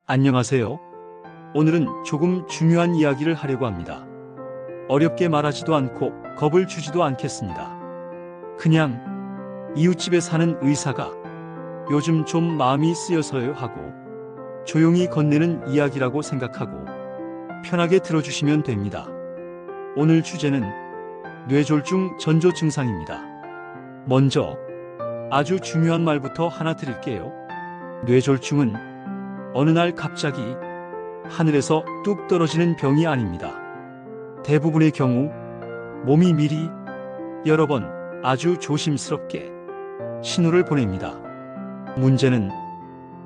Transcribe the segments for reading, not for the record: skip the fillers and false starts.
안녕하세요. 오늘은 조금 중요한 이야기를 하려고 합니다. 어렵게 말하지도 않고 겁을 주지도 않겠습니다. 그냥 이웃집에 사는 의사가 요즘 좀 마음이 쓰여서요 하고 조용히 건네는 이야기라고 생각하고 편하게 들어주시면 됩니다. 오늘 주제는 뇌졸중 전조 증상입니다. 먼저 아주 중요한 말부터 하나 드릴게요. 뇌졸중은 어느 날 갑자기 하늘에서 뚝 떨어지는 병이 아닙니다. 대부분의 경우 몸이 미리 여러 번 아주 조심스럽게 신호를 보냅니다. 문제는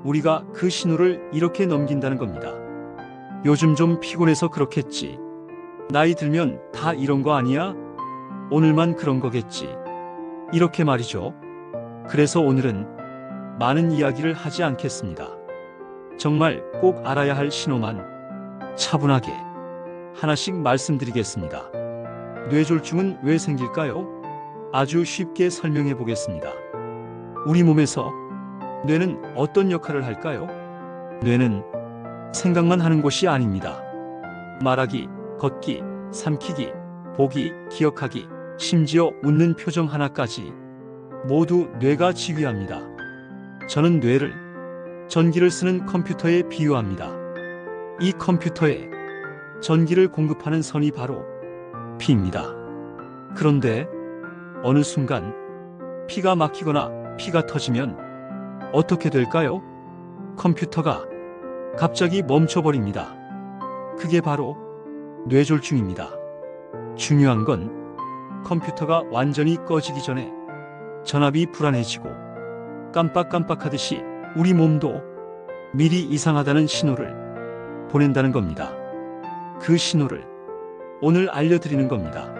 우리가 그 신호를 이렇게 넘긴다는 겁니다. 요즘 좀 피곤해서 그렇겠지. 나이 들면 다 이런 거 아니야? 오늘만 그런 거겠지. 이렇게 말이죠. 그래서 오늘은 많은 이야기를 하지 않겠습니다. 정말 꼭 알아야 할 신호만 차분하게 하나씩 말씀드리겠습니다. 뇌졸중은 왜 생길까요? 아주 쉽게 설명해 보겠습니다. 우리 몸에서 뇌는 어떤 역할을 할까요? 뇌는 생각만 하는 곳이 아닙니다. 말하기, 걷기, 삼키기, 보기, 기억하기, 심지어 웃는 표정 하나까지 모두 뇌가 지휘합니다. 저는 뇌를 전기를 쓰는 컴퓨터에 비유합니다. 이 컴퓨터에 전기를 공급하는 선이 바로 피입니다. 그런데 어느 순간 피가 막히거나 피가 터지면 어떻게 될까요? 컴퓨터가 갑자기 멈춰버립니다. 그게 바로 뇌졸중입니다. 중요한 건 컴퓨터가 완전히 꺼지기 전에 전압이 불안해지고 깜빡깜빡하듯이 우리 몸도 미리 이상하다는 신호를 보낸다는 겁니다. 그 신호를 오늘 알려드리는 겁니다.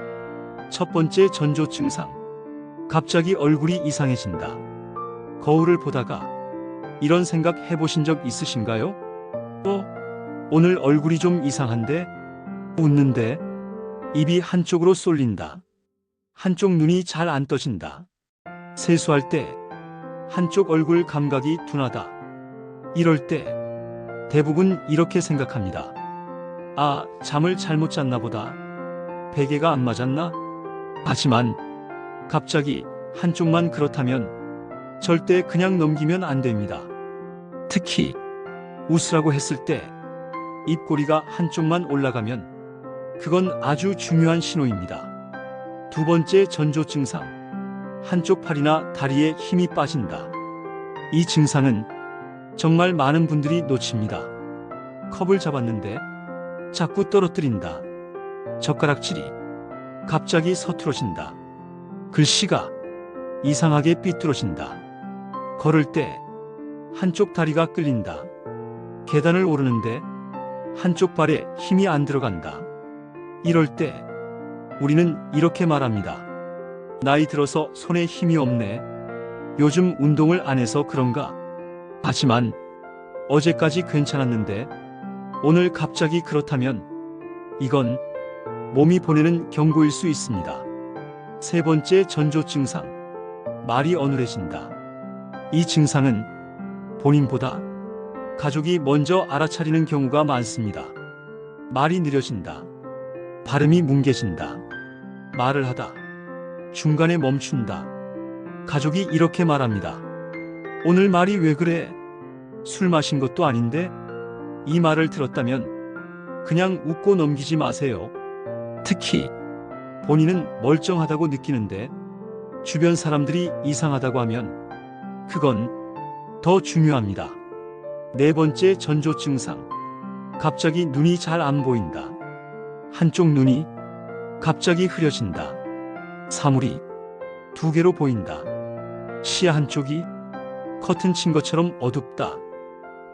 첫 번째 전조 증상. 갑자기 얼굴이 이상해진다. 거울을 보다가 이런 생각 해보신 적 있으신가요? 오늘 얼굴이 좀 이상한데? 웃는데 입이 한쪽으로 쏠린다. 한쪽 눈이 잘 안 떠진다. 세수할 때 한쪽 얼굴 감각이 둔하다. 이럴 때 대부분 이렇게 생각합니다. 아, 잠을 잘못 잤나 보다. 베개가 안 맞았나? 하지만 갑자기 한쪽만 그렇다면 절대 그냥 넘기면 안 됩니다. 특히 웃으라고 했을 때 입꼬리가 한쪽만 올라가면 그건 아주 중요한 신호입니다. 두 번째 전조 증상. 한쪽 팔이나 다리에 힘이 빠진다. 이 증상은 정말 많은 분들이 놓칩니다. 컵을 잡았는데 자꾸 떨어뜨린다. 젓가락질이 갑자기 서툴어진다. 글씨가 이상하게 삐뚤어진다. 걸을 때 한쪽 다리가 끌린다. 계단을 오르는데 한쪽 발에 힘이 안 들어간다. 이럴 때 우리는 이렇게 말합니다. 나이 들어서 손에 힘이 없네. 요즘 운동을 안 해서 그런가? 하지만 어제까지 괜찮았는데 오늘 갑자기 그렇다면 이건 몸이 보내는 경고일 수 있습니다. 세 번째 전조 증상. 말이 어눌해진다. 이 증상은 본인보다 가족이 먼저 알아차리는 경우가 많습니다. 말이 느려진다. 발음이 뭉개진다. 말을 하다 중간에 멈춘다. 가족이 이렇게 말합니다. 오늘 말이 왜 그래? 술 마신 것도 아닌데? 이 말을 들었다면 그냥 웃고 넘기지 마세요. 특히 본인은 멀쩡하다고 느끼는데 주변 사람들이 이상하다고 하면 그건 더 중요합니다. 네 번째 전조 증상. 갑자기 눈이 잘 안 보인다. 한쪽 눈이 갑자기 흐려진다. 사물이 두 개로 보인다. 시야 한쪽이 커튼 친 것처럼 어둡다.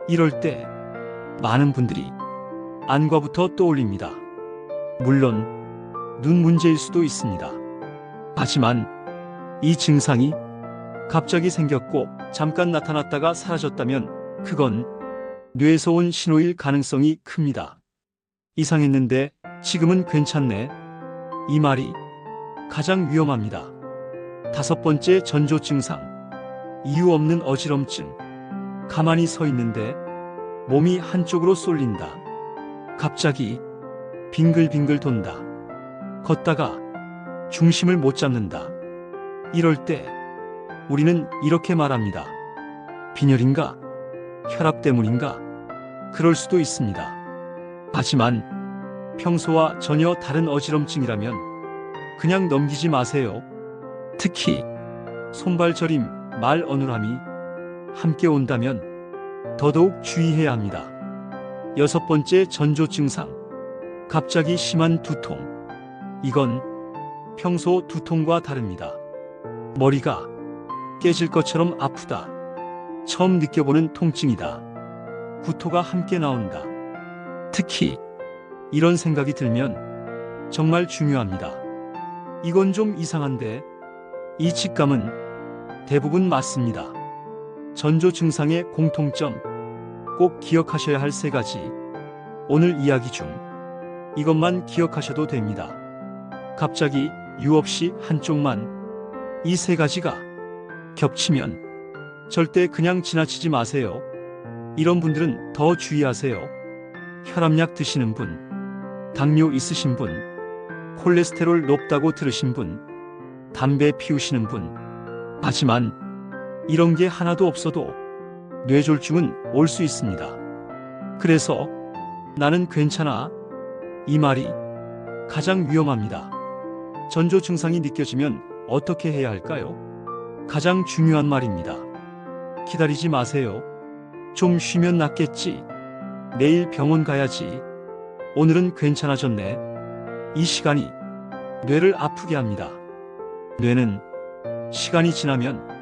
이럴 때 많은 분들이 안과부터 떠올립니다. 물론 눈 문제일 수도 있습니다. 하지만 이 증상이 갑자기 생겼고 잠깐 나타났다가 사라졌다면 그건 뇌에서 온 신호일 가능성이 큽니다. 이상했는데 지금은 괜찮네. 이 말이 가장 위험합니다. 다섯 번째 전조 증상. 이유 없는 어지럼증. 가만히 서 있는데 몸이 한쪽으로 쏠린다. 갑자기 빙글빙글 돈다. 걷다가 중심을 못 잡는다. 이럴 때 우리는 이렇게 말합니다. 빈혈인가? 혈압 때문인가? 그럴 수도 있습니다. 하지만 평소와 전혀 다른 어지럼증이라면 그냥 넘기지 마세요. 특히 손발 저림, 말 어눌함이 함께 온다면 더더욱 주의해야 합니다. 6번째 전조 증상. 갑자기 심한 두통. 이건 평소 두통과 다릅니다. 머리가 깨질 것처럼 아프다. 처음 느껴보는 통증이다. 구토가 함께 나온다. 특히 이런 생각이 들면 정말 중요합니다. 이건 좀 이상한데 이 직감은 대부분 맞습니다. 전조 증상의 공통점, 꼭 기억하셔야 할 3가지. 오늘 이야기 중 이것만 기억하셔도 됩니다. 갑자기 이유 없이 한쪽만, 이 3가지가 겹치면 절대 그냥 지나치지 마세요. 이런 분들은 더 주의하세요. 혈압약 드시는 분, 당뇨 있으신 분, 콜레스테롤 높다고 들으신 분, 담배 피우시는 분. 하지만 이런 게 하나도 없어도 뇌졸중은 올 수 있습니다. 그래서 나는 괜찮아. 이 말이 가장 위험합니다. 전조 증상이 느껴지면 어떻게 해야 할까요? 가장 중요한 말입니다. 기다리지 마세요. 좀 쉬면 낫겠지. 내일 병원 가야지. 오늘은 괜찮아졌네. 이 시간이 뇌를 아프게 합니다. 뇌는 시간이 지나면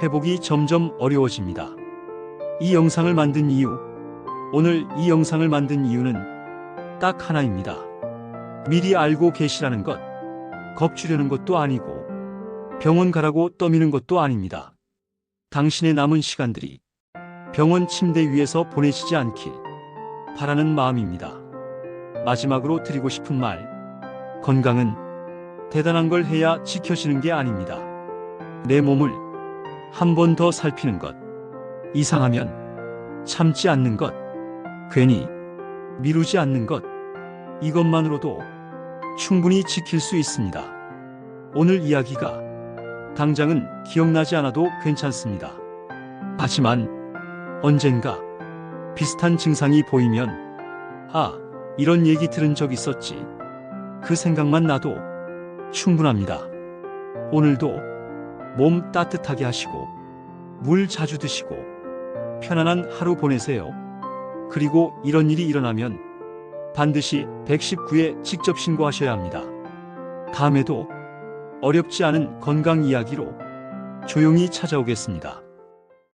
회복이 점점 어려워집니다. 이 영상을 만든 이유, 오늘 이 영상을 만든 이유는 딱 하나입니다. 미리 알고 계시라는 것, 겁주려는 것도 아니고 병원 가라고 떠미는 것도 아닙니다. 당신의 남은 시간들이 병원 침대 위에서 보내시지 않길 바라는 마음입니다. 마지막으로 드리고 싶은 말, 건강은 대단한 걸 해야 지켜지는 게 아닙니다. 내 몸을 한 번 더 살피는 것, 이상하면 참지 않는 것, 괜히 미루지 않는 것, 이것만으로도 충분히 지킬 수 있습니다. 오늘 이야기가 당장은 기억나지 않아도 괜찮습니다. 하지만 언젠가 비슷한 증상이 보이면 아, 이런 얘기 들은 적 있었지. 그 생각만 나도 충분합니다. 오늘도 몸 따뜻하게 하시고 물 자주 드시고 편안한 하루 보내세요. 그리고 이런 일이 일어나면 반드시 119에 직접 신고하셔야 합니다. 다음에도 어렵지 않은 건강 이야기로 조용히 찾아오겠습니다.